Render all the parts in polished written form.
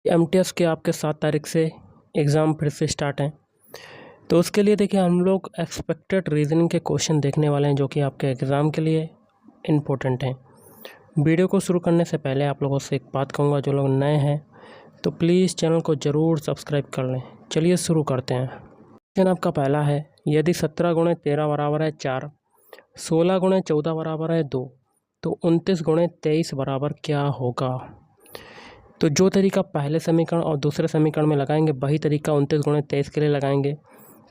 MTS के आपके 7 तारीख से एग्ज़ाम फिर से स्टार्ट हैं। तो उसके लिए देखिए हम लोग एक्सपेक्टेड रीजनिंग के क्वेश्चन देखने वाले हैं जो कि आपके एग्ज़ाम के लिए इम्पोर्टेंट हैं। वीडियो को शुरू करने से पहले आप लोगों से एक बात कहूँगा, जो लोग नए हैं तो प्लीज़ चैनल को ज़रूर सब्सक्राइब कर लें। चलिए शुरू करते हैं। क्वेश्चन आपका पहला है, यदि 17 गुणे 13 बराबर है 4, 16 गुणे 14 बराबर है 2, तो 29 गुणे 23 बराबर क्या होगा। तो जो तरीका पहले समीकरण और दूसरे समीकरण में लगाएंगे वही तरीका 29 गुणे 23 के लिए लगाएंगे।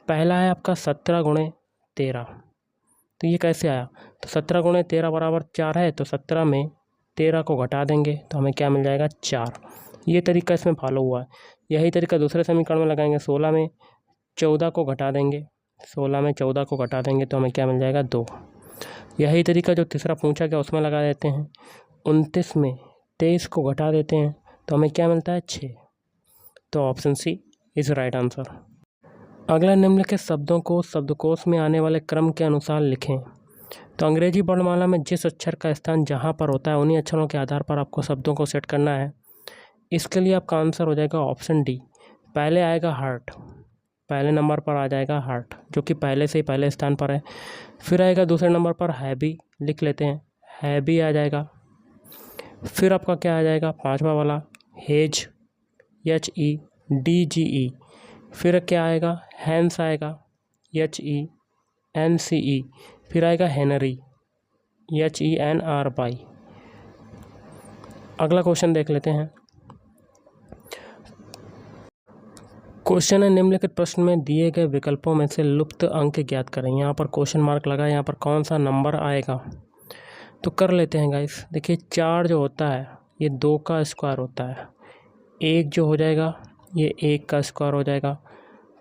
पहला है आपका 17 गुणे 13, तो ये कैसे आया। तो 17 गुणे 13 बराबर 4 है, तो 17 में 13 को घटा देंगे तो हमें क्या मिल जाएगा 4। ये तरीका इसमें फॉलो हुआ है। यही तरीका दूसरे समीकरण में लगाएंगे। 16 में 14 को घटा देंगे, 16 में 14 को घटा देंगे तो हमें क्या मिल जाएगा 2। यही तरीका जो तीसरा पूछा गया उसमें लगा देते हैं। 29 में 23 को घटा देते हैं तो हमें क्या मिलता है 6। तो option C is right answer. अगला, निम्नलिखित शब्दों को शब्दकोश में आने वाले क्रम के अनुसार लिखें। तो अंग्रेजी वर्णमाला में जिस अक्षर का स्थान जहाँ पर होता है उन्हीं अक्षरों के आधार पर आपको शब्दों को सेट करना है। इसके लिए आपका आंसर हो जाएगा ऑप्शन डी। पहले आएगा हार्ट, पहले नंबर पर आ जाएगा हार्ट जो कि पहले से ही पहले स्थान पर है। फिर आएगा दूसरे नंबर पर हैवी, लिख लेते हैं, हैवी आ जाएगा। फिर आपका क्या आ जाएगा पांचवा वाला हेज, HEDGE। फिर क्या आएगा हैंस आएगा, HENCE। फिर आएगा हेनरी, HENRY। अगला क्वेश्चन देख लेते हैं। क्वेश्चन है, निम्नलिखित प्रश्न में दिए गए विकल्पों में से लुप्त अंक ज्ञात करें। यहाँ पर क्वेश्चन मार्क लगा, यहाँ पर कौन सा नंबर आएगा। तो कर लेते हैं गाइस। देखिए 4 जो होता है ये 2 का स्क्वायर होता है, 1 जो हो जाएगा ये 1 का स्क्वायर हो जाएगा।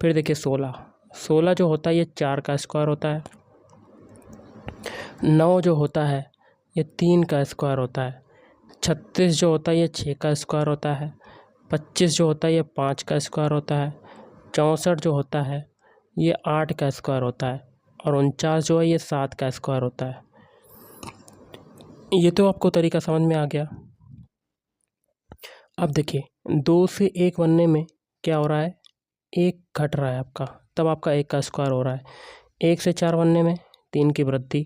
फिर देखिए 16 जो होता है ये 4 का स्क्वायर होता है। 9 जो होता है ये 3 का स्क्वायर होता है। 36 जो होता है ये 6 का स्क्वायर होता है। 25 जो होता है ये 5 का स्क्वायर होता है। 64 जो होता है ये 8 का स्क्वायर होता है। और 49 जो है ये 7 का स्क्वायर होता है। ये तो आपको तरीका समझ में आ गया। अब देखिए 2 से 1 बनने में क्या हो रहा है, 1 घट रहा है आपका, तब आपका 1 का स्क्वायर हो रहा है। 1 से 4 बनने में 3 की वृद्धि,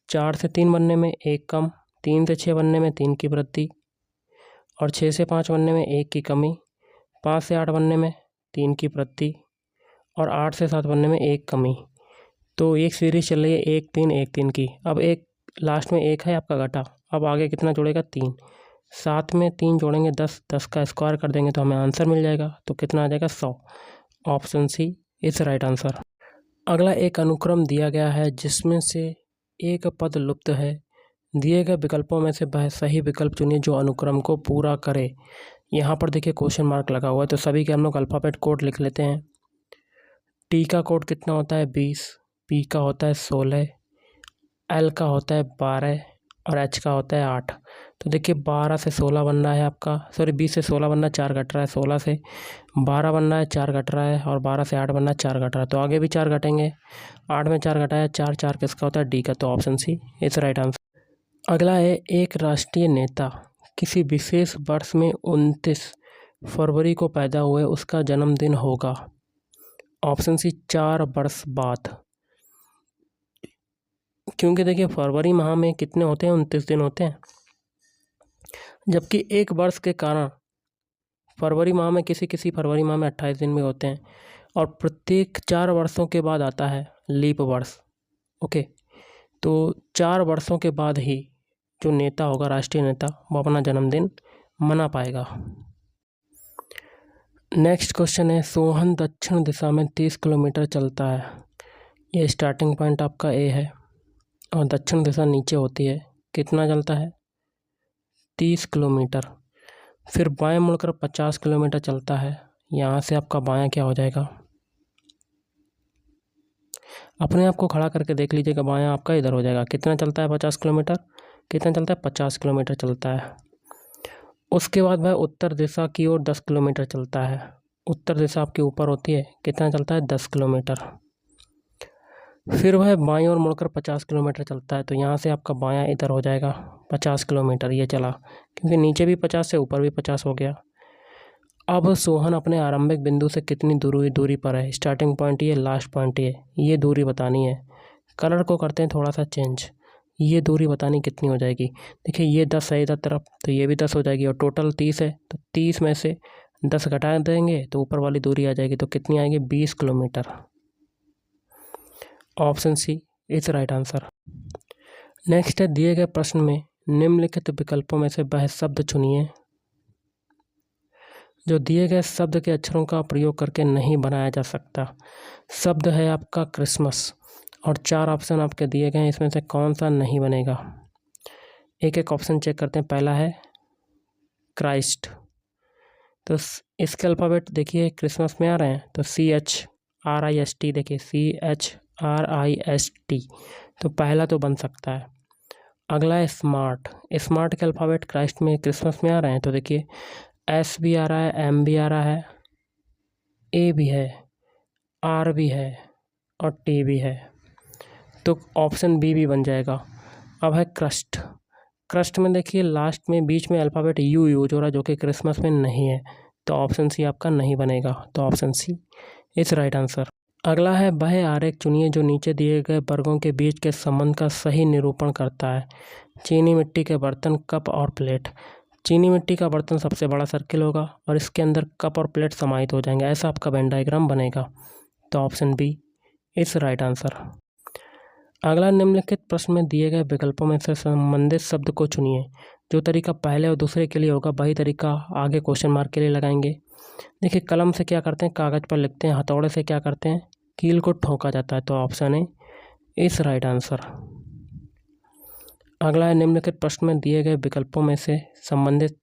4 से 3 बनने में 1 कम, 3 से 6 बनने में 3 की वृद्धि, और 6 से 5 बनने में 1 की कमी, 5 से 8 बनने में 3 की वृद्धि, और 8 से 7 बनने में 1 कमी। तो एक सीरीज चल रही है 1 3 1 3 की। अब एक लास्ट में 1 है आपका घटा, अब आगे कितना जोड़ेगा 3, 7 में 3 जोड़ेंगे 10, 10 का स्क्वायर कर देंगे तो हमें आंसर मिल जाएगा। तो कितना आ जाएगा 100। Option C is right answer. अगला, एक अनुक्रम दिया गया है जिसमें से एक पद लुप्त है। दिए गए विकल्पों में से वह सही विकल्प चुनिए जो अनुक्रम को पूरा करे। यहाँ पर देखिए क्वेश्चन मार्क लगा हुआ है, तो सभी के हम लोग अल्फ़ाबेट कोड लिख लेते हैं। टी का कोड कितना होता है 20, पी का होता है 16, एल का होता है 12 और एच का होता है 8। तो देखिए 12 से 16 बन रहा है आपका, सॉरी 20 से 16 बनना, 4 घट रहा है, 16 से 12 बनना है, 4 घट रहा है, और 12 से 8 बनना है, 4 घट रहा है। तो आगे भी 4 घटेंगे, 8 में 4 घटाया 4, 4 किसका होता है डी का। तो option C is right answer. अगला है, एक राष्ट्रीय नेता किसी विशेष वर्ष में 29 फरवरी को पैदा हुए, उसका जन्मदिन होगा। ऑप्शन सी 4 वर्ष बाद। क्योंकि देखिए फरवरी माह में कितने होते हैं 29 दिन होते हैं, जबकि एक वर्ष के कारण फरवरी माह में किसी फरवरी माह में 28 दिन भी होते हैं, और प्रत्येक 4 वर्षों के बाद आता है लीप वर्ष। ओके, तो 4 वर्षों के बाद ही जो नेता होगा, राष्ट्रीय नेता, वो अपना जन्मदिन मना पाएगा। नेक्स्ट क्वेश्चन है, सोहन दक्षिण दिशा में 30 किलोमीटर चलता है। ये स्टार्टिंग पॉइंट आपका ए है और दक्षिण दिशा नीचे होती है। कितना चलता है 30 किलोमीटर। फिर बाएं मुड़कर 50 किलोमीटर चलता है। यहाँ से आपका बायां क्या हो जाएगा, अपने आप को खड़ा करके देख लीजिएगा, बायां आपका इधर हो जाएगा। कितना चलता है 50 किलोमीटर, कितना चलता है 50 किलोमीटर चलता है। उसके बाद वह उत्तर दिशा की ओर 10 किलोमीटर चलता है। उत्तर दिशा आपके ऊपर होती है, कितना चलता है 10 किलोमीटर। फिर वह बाईं ओर मुड़कर 50 किलोमीटर चलता है। तो यहाँ से आपका बायां इधर हो जाएगा 50 किलोमीटर, ये चला, क्योंकि नीचे भी 50 से ऊपर भी 50 हो गया। अब सोहन अपने आरंभिक बिंदु से कितनी दूरी पर है। स्टार्टिंग पॉइंट ये, लास्ट पॉइंट ये दूरी बतानी है। कलर को करते हैं थोड़ा सा चेंज, ये दूरी बतानी कितनी हो जाएगी। देखिए ये 10 है इधर तरफ, तो ये भी 10 हो जाएगी, और टोटल 30 है, तो 30 में से 10 घटा देंगे तो ऊपर वाली दूरी आ जाएगी। तो कितनी आएगी, 20 kilometre. Option C is right answer. Next है, दिए गए प्रश्न में निम्नलिखित विकल्पों में से वह शब्द चुनिए जो दिए गए शब्द के अक्षरों का प्रयोग करके नहीं बनाया जा सकता। शब्द है आपका क्रिसमस, और 4 ऑप्शन आपके दिए गए हैं, इसमें से कौन सा नहीं बनेगा। एक एक ऑप्शन चेक करते हैं। पहला है क्राइस्ट, तो इसके अल्फ़ाबेट देखिए क्रिसमस में आ रहे हैं, तो CHRIST, देखिए CHRIST, तो पहला तो बन सकता है। अगला है स्मार्ट, स्मार्ट के अल्फ़ाबेट क्राइस्ट में क्रिसमस में आ रहे हैं, तो देखिए S भी आ रहा है, M भी आ रहा है, A भी है, R भी है और T भी है, तो ऑप्शन B भी बन जाएगा। अब है क्रस्ट, क्रस्ट में देखिए लास्ट में बीच में अल्फ़ाबेट U यूज हो रहा है जो कि क्रिसमस में नहीं है, तो ऑप्शन सी आपका नहीं बनेगा, तो option C is right answer. अगला है, वह आरेख चुनिए जो नीचे दिए गए वर्गों के बीच के संबंध का सही निरूपण करता है। चीनी मिट्टी के बर्तन, कप और प्लेट। चीनी मिट्टी का बर्तन सबसे बड़ा सर्किल होगा और इसके अंदर कप और प्लेट समाहित हो जाएंगे, ऐसा आपका वेन डायग्राम बनेगा, तो option B is right answer. अगला, निम्नलिखित प्रश्न में दिए गए विकल्पों में से संबंधित शब्द को चुनिए। जो तरीका पहले और दूसरे के लिए होगा वही तरीका आगे क्वेश्चन मार्क के लिए लगाएंगे। देखिए कलम से क्या करते हैं, कागज़ पर लिखते हैं, हथौड़े से क्या करते हैं, कील को ठोका जाता है, तो option A is right answer. अगला है, निम्नलिखित प्रश्न में दिए गए विकल्पों में से संबंधित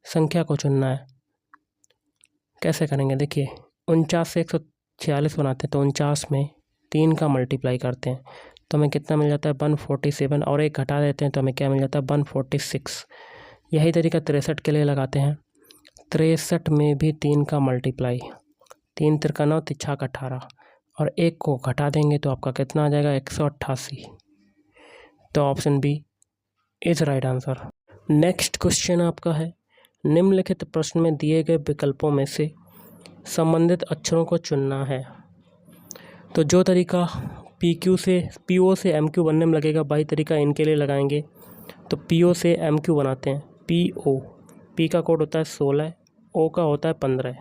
संख्या को चुनना है। कैसे करेंगे, देखिए 49 से 146 बनाते हैं, तो 49 में 3 का मल्टीप्लाई करते हैं तो हमें कितना मिल जाता है, 147, और एक घटा देते हैं तो हमें क्या मिल जाता है, 146। यही तरीका 63 के लिए लगाते हैं। 63 में भी 3 का मल्टीप्लाई, 3 तिरका 9, 3 छाक 18, और एक को घटा देंगे तो आपका कितना आ जाएगा, 188, तो option B is right answer. Next question आपका है, निम्नलिखित प्रश्न में दिए गए विकल्पों में से संबंधित अक्षरों को चुनना है। तो जो तरीका PO से MQ बनने में लगेगा वही तरीका इनके लिए लगाएंगे। तो PO से MQ बनाते हैं। P का कोड होता है 16, O का होता है 15,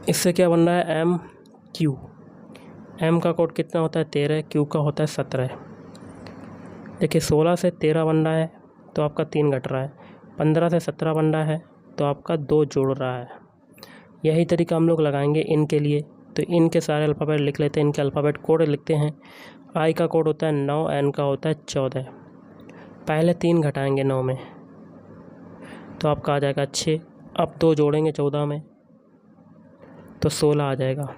इससे क्या बन रहा है, MQ। M का कोड कितना होता है, 13, Q का होता है 17। देखिए 16 से 13 बन रहा है तो आपका 3 घट रहा है, 15 से 17 बन रहा है तो आपका 2 जुड़ रहा है। यही तरीका हम लोग लगाएंगे इनके लिए। तो इनके सारे अल्फ़ाबेट लिख लेते हैं, इनके अल्फ़ाबेट कोड लिखते हैं। I का कोड होता है 9, N का होता है 14। पहले 3 घटाएंगे 9 में तो आपका आ जाएगा 6, अब 2 जोड़ेंगे 14 में तो 16 आ जाएगा।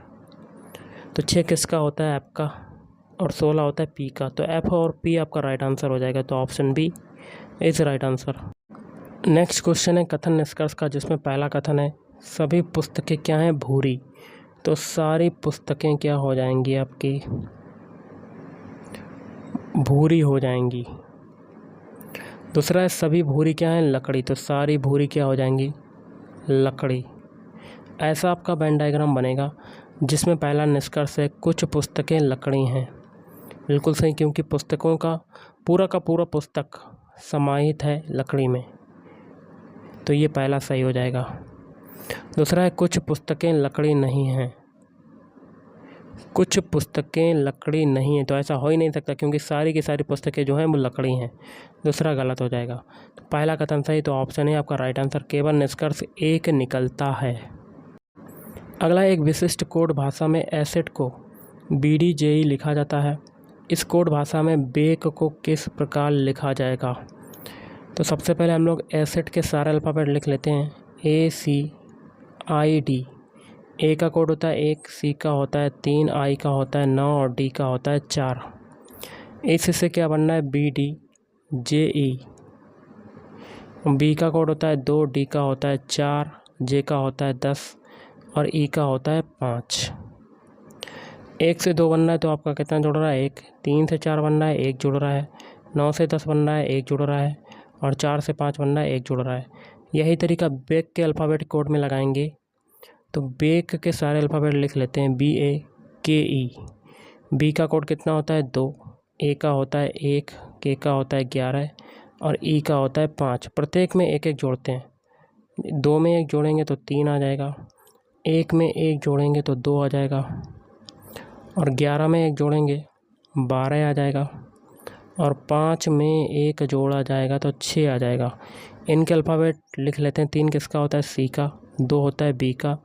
तो 6 किसका होता है, F का, और 16 होता है P का, तो F और P आपका राइट आंसर हो जाएगा, तो option B is right answer. Next question है कथन निष्कर्ष का, जिसमें पहला कथन है, सभी पुस्तकें क्या हैं, भूरी। तो सारी पुस्तकें क्या हो जाएंगी, आपकी भूरी हो जाएंगी। दूसरा है, सभी भूरी क्या है, लकड़ी। तो सारी भूरी क्या हो जाएंगी, लकड़ी। ऐसा आपका वेन डायग्राम बनेगा जिसमें पहला निष्कर्ष है, कुछ पुस्तकें लकड़ी हैं। बिल्कुल सही, क्योंकि पुस्तकों का पूरा पुस्तक समाहित है लकड़ी में, तो ये पहला सही हो जाएगा। दूसरा है, कुछ पुस्तकें लकड़ी नहीं हैं। कुछ पुस्तकें लकड़ी नहीं हैं, तो ऐसा हो ही नहीं सकता क्योंकि सारी की सारी पुस्तकें जो हैं वो लकड़ी हैं। दूसरा गलत हो जाएगा। तो पहला कथन सही, तो ऑप्शन है आपका राइट आंसर, केवल निष्कर्ष एक निकलता है। अगला, एक विशिष्ट कोड भाषा में एसेट को BDJE लिखा जाता है। इस कोड भाषा में बेक को किस प्रकार लिखा जाएगा। तो सबसे पहले हम लोग एसेट के सारे अल्फ़ाबेट लिख लेते हैं, ACID। A का कोड होता है 1, C का होता है 3, I का होता है 9 और D का होता है 4। इससे क्या बनना है, BDJE। B का कोड होता है 2, D का होता है 4, J का होता है 10 और E का होता है 5। 1 से 2 बनना है तो आपका कितना जुड़ रहा है, 1। 3 से 4 बनना है, 1 जुड़ रहा है। 9 से 10 बनना है, 1 जुड़ रहा है। और 4 से 5 बनना है, 1 जुड़ रहा है। यही तरीका बेक के अल्फ़ाबेट कोड में लगाएंगे। तो बेक के सारे अल्फ़ाबेट लिख लेते हैं, BAKE। बी का कोड कितना होता है 2, ए का होता है 1, के का होता है 11 और ई का होता है 5। प्रत्येक में एक एक जोड़ते हैं। 2 में 1 जोड़ेंगे तो 3 आ जाएगा, 1 में 1 जोड़ेंगे तो 2 आ जाएगा और 11 में 1 जोड़ेंगे 12 आ जाएगा और 5 में 1 जोड़ा जाएगा तो 6 आ जाएगा। इनके अल्फ़ाबेट लिख लेते हैं। 3 किसका होता है सी का, 2 होता है बी का,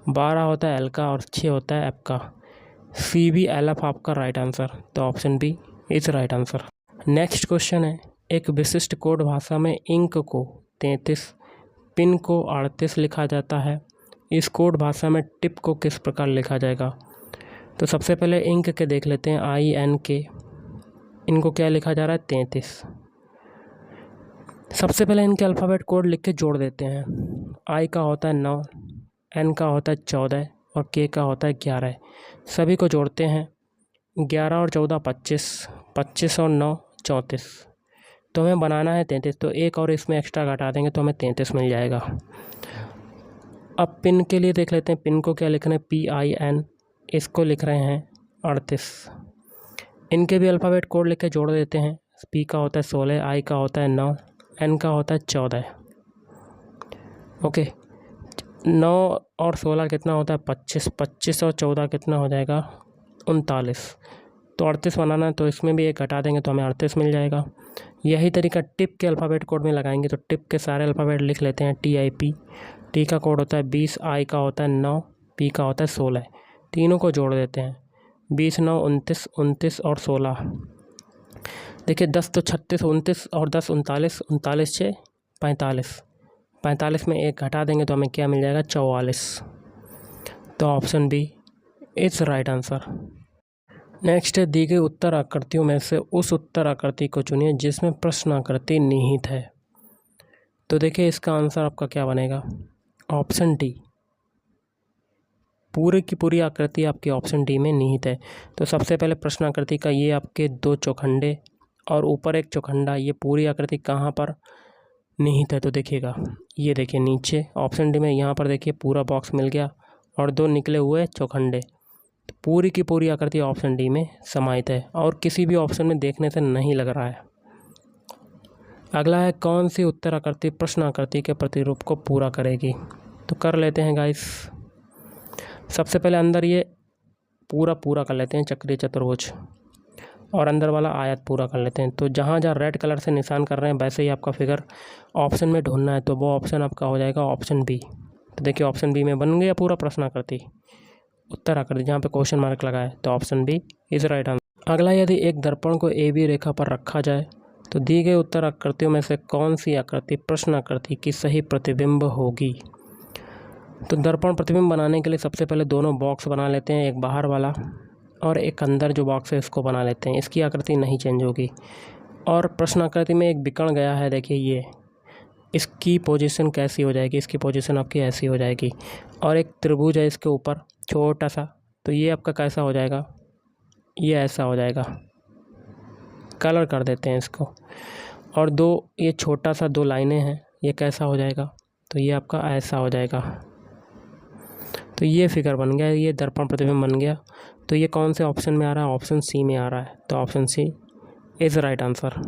12 होता है एल का और 6 होता है एफ का। सी बी एल एफ आपका राइट आंसर, तो option B is right answer. Next question है, एक विशिष्ट कोड भाषा में इंक को 33, पिन को 38 लिखा जाता है। इस कोड भाषा में टिप को किस प्रकार लिखा जाएगा? तो सबसे पहले इंक के देख लेते हैं, INK। इनको क्या लिखा जा रहा है 33। सबसे पहले इनके अल्फ़ाबेट कोड लिख के जोड़ देते हैं। आई का होता है 9, एन का होता है 14 और के का होता है 11। सभी को जोड़ते हैं, 11 और 14 25, 25 और 9 34। तो हमें बनाना है 33, तो एक और इसमें एक्स्ट्रा घटा देंगे तो हमें 33 मिल जाएगा। अब पिन के लिए देख लेते हैं, पिन को क्या लिखना है PIN, इसको लिख रहे हैं 38। इनके भी अल्फ़ाबेट कोड लिख के जोड़ देते हैं। पी का होता है 16, आई का होता है 9, एन का होता है 14। ओके, 9 और 16 कितना होता है 25, 25 और 14 कितना हो जाएगा 39। तो 38 बनाना है तो इसमें भी एक घटा देंगे तो हमें 38 मिल जाएगा। यही तरीका टिप के अल्फ़ाबेट कोड में लगाएंगे। तो टिप के सारे अल्फ़ाबेट लिख लेते हैं, TIP। टी का कोड होता है 20, आई का होता है 9, पी का होता है 16। तीनों को जोड़ देते हैं, 20 9 29, 29 और 16। देखिए 10 तो 36, 29 और 10 39, 39 6 45। 45 में एक घटा देंगे तो हमें क्या मिल जाएगा 44। तो option B it's right answer. Next है, दी गई उत्तर आकृतियों में से उस उत्तर आकृति को चुनिए जिसमें प्रश्न आकृति निहित है। तो देखिए इसका आंसर आपका क्या बनेगा, ऑप्शन डी। पूरी की पूरी आकृति आपकी ऑप्शन डी में निहित है। तो सबसे पहले प्रश्न आकृति का ये आपके 2 चौखंडे और ऊपर एक चौखंडा, ये पूरी आकृति कहाँ पर निहित है? तो देखिएगा, ये देखिए नीचे ऑप्शन डी में, यहाँ पर देखिए पूरा बॉक्स मिल गया और 2 निकले हुए चौखंडे। तो पूरी की पूरी आकृति ऑप्शन डी में समाहित है और किसी भी ऑप्शन में देखने से नहीं लग रहा है। अगला है, कौन सी उत्तर आकृति प्रश्न आकृति के प्रतिरूप को पूरा करेगी? तो कर लेते हैं गाइस। सबसे पहले अंदर ये पूरा कर लेते हैं चक्रीय चतुर्भुज, और अंदर वाला आयत पूरा कर लेते हैं। तो जहाँ जहाँ रेड कलर से निशान कर रहे हैं वैसे ही आपका फिगर ऑप्शन में ढूंढना है। तो वो ऑप्शन आपका हो जाएगा ऑप्शन बी। तो देखिए ऑप्शन बी में बन गया पूरा प्रश्न आकृति, उत्तर आकृति जहाँ पे क्वेश्चन मार्क लगा है। तो option B is right answer. अगला, यदि एक दर्पण को AB रेखा पर रखा जाए तो दी गई उत्तर आकृतियों में से कौन सी आकृति प्रश्न आकृति की सही प्रतिबिंब होगी? तो दर्पण प्रतिबिंब बनाने के लिए सबसे पहले दोनों बॉक्स बना लेते हैं, एक बाहर वाला और एक अंदर जो बॉक्स है इसको बना लेते हैं। इसकी आकृति नहीं चेंज होगी। और प्रश्न आकृति में एक विकर्ण गया है, देखिए ये, इसकी पोजीशन कैसी हो जाएगी? इसकी पोजीशन आपकी ऐसी हो जाएगी। और एक त्रिभुज है इसके ऊपर छोटा सा, तो ये आपका कैसा हो जाएगा? ये ऐसा हो जाएगा। कलर कर देते हैं इसको। और 2 ये छोटा सा 2 लाइनें हैं, ये कैसा हो जाएगा? तो ये आपका ऐसा हो जाएगा। तो ये फिगर बन गया, ये दर्पण प्रतिबिंब बन गया। तो ये कौन से ऑप्शन में आ रहा है? ऑप्शन सी में आ रहा है। तो option C is right answer.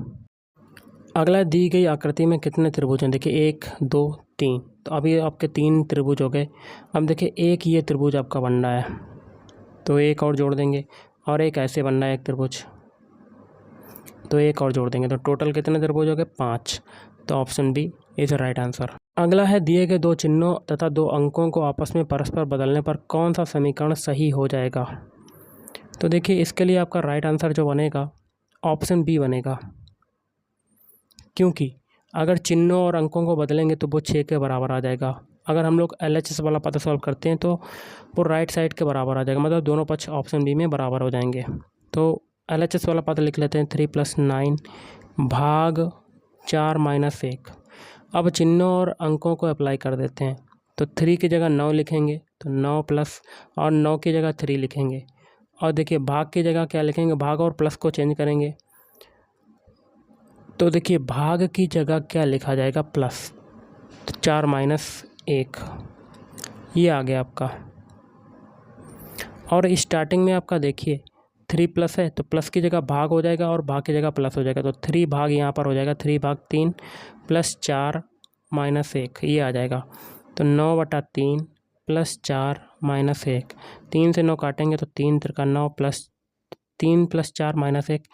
अगला, दी गई आकृति में कितने त्रिभुज हैं? देखिए 1 2 3। तो अभी आपके 3 त्रिभुज हो गए। अब देखिए एक ये त्रिभुज आपका बन रहा है, तो एक और जोड़ देंगे। और एक ऐसे बन रहा है एक त्रिभुज, तो एक और जोड़ देंगे। तो टोटल कितने त्रिभुज हो गए? 5। तो option B is right answer. अगला है, दिए गए 2 चिन्हों तथा 2 अंकों को आपस में परस्पर बदलने पर कौन सा समीकरण सही हो जाएगा? तो देखिए इसके लिए आपका राइट आंसर जो बनेगा ऑप्शन बी बनेगा, क्योंकि अगर चिन्हों और अंकों को बदलेंगे तो वो 6 के बराबर आ जाएगा। अगर हम लोग LHS वाला पता सॉल्व करते हैं तो वो राइट साइड के बराबर आ जाएगा, मतलब दोनों पक्ष ऑप्शन बी में बराबर हो जाएंगे। तो LHS वाला पद लिख लेते हैं, 3 + 9 भाग 4 - 1। अब चिन्हों और अंकों को अप्लाई कर देते हैं। तो 3 की जगह 9 लिखेंगे, तो 9 प्लस, और 9 की जगह 3 लिखेंगे। और देखिए भाग की जगह क्या लिखेंगे? भाग और प्लस को चेंज करेंगे। तो देखिए भाग की जगह क्या लिखा जाएगा? प्लस। तो 4 माइनस 1 ये आ गया आपका। और स्टार्टिंग में आपका देखिए 3 प्लस है तो प्लस की जगह भाग हो जाएगा और भाग की जगह प्लस हो जाएगा, तो 3 भाग यहाँ पर हो जाएगा, 3 भाग 3 प्लस 4 माइनस 1 ये आ जाएगा। तो 9/3 प्लस 4 माइनस 1, 3 से 9 काटेंगे तो 3 त्रिका 9 प्लस 3 प्लस 4 माइनस 1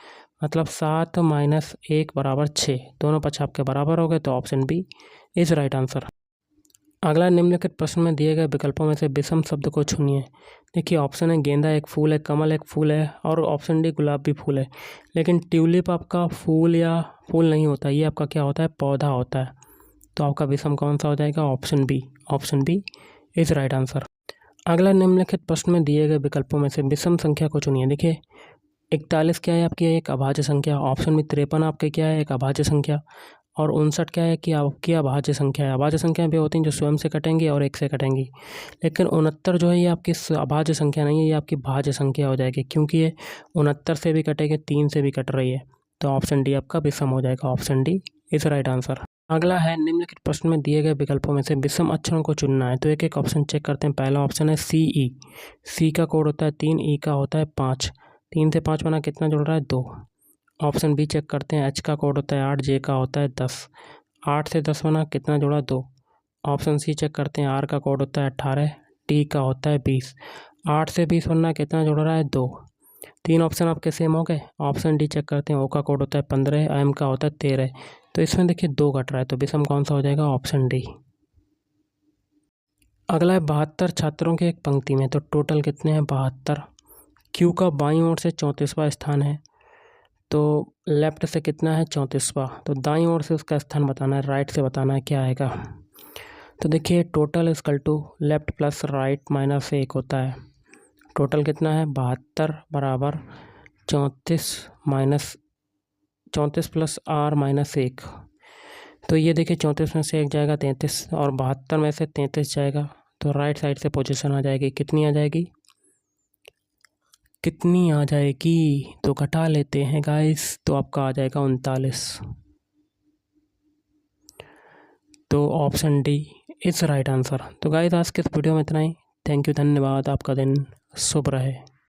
मतलब 7 माइनस 1 बराबर 6। दोनों पक्ष आपके बराबर हो गए, तो option B is right answer. अगला निम्नलिखित प्रश्न में दिए गए विकल्पों में से विषम शब्द को चुनिए। देखिए ऑप्शन है गेंदा एक फूल है, कमल एक फूल है और ऑप्शन डी गुलाब भी फूल है। लेकिन ट्यूलिप आपका फूल या फूल नहीं होता, ये आपका क्या होता है, पौधा होता है। तो आपका विषम कौन सा हो जाएगा, option B. Option B is right answer. अगला निम्नलिखित प्रश्न में दिए गए विकल्पों में से विषम संख्या को चुनिए। देखिए 41 क्या है आपकी एक अभाज्य संख्या, ऑप्शन में 53 आपके क्या है एक अभाज्य संख्या, और 59 क्या है कि आपकी अभाज्य संख्या है। अभाज्य संख्या भी होती हैं जो स्वयं से कटेंगी और एक से कटेंगी, लेकिन 69 जो है ये आपकी अभाज्य संख्या नहीं है, ये आपकी भाज्य संख्या हो जाएगी, क्योंकि ये 69 से भी कटेगी, 3 से भी कट रही है। तो ऑप्शन डी आपका विषम हो जाएगा। Option D is right answer. अगला है निम्नलिखित प्रश्न में दिए गए विकल्पों में से विषम अक्षरों को चुनना है। तो एक एक ऑप्शन चेक करते हैं। पहला ऑप्शन है सी ई, सी का कोड होता है 3, ई का होता है 5, 3 से 5 बना कितना जुड़ रहा है 2। ऑप्शन बी चेक करते हैं, एच का कोड होता है 8, जे का होता है 10, 8 से 10 बना कितना जुड़ा 2। ऑप्शन सी चेक करते हैं, आर का कोड होता है 18, टी का होता है 20, 8 से 20 बनना कितना जुड़ रहा है 2। 3 ऑप्शन आपके सेम हो गए। ऑप्शन डी चेक करते हैं, ओ का कोड होता है 15, एम का होता है 13, तो इसमें देखिए 2 कट रहा है, तो विषम कौन सा हो जाएगा, ऑप्शन डी। अगला है 72 छात्रों के एक पंक्ति में, तो टोटल कितने हैं 72। क्यू का बाईं ओर से 34वां स्थान है, तो लेफ्ट से कितना है 34वां, तो दाईं ओर से उसका स्थान बताना है, राइट से बताना है क्या आएगा। तो देखिए total equal to left plus right minus 1 होता है। टोटल कितना है 72 बराबर 34 प्लस आर माइनस 1। तो ये देखिए 34 में से 1 जाएगा 33 और 72 में से 33 जाएगा, तो राइट साइड से पोजीशन आ जाएगी, कितनी आ जाएगी, कितनी आ जाएगी, तो घटा लेते हैं गाइस, तो आपका आ जाएगा 39। तो option D is right answer. तो गाइस आज के इस वीडियो में इतना ही। थैंक यू, धन्यवाद, आपका दिन शुभ रहे।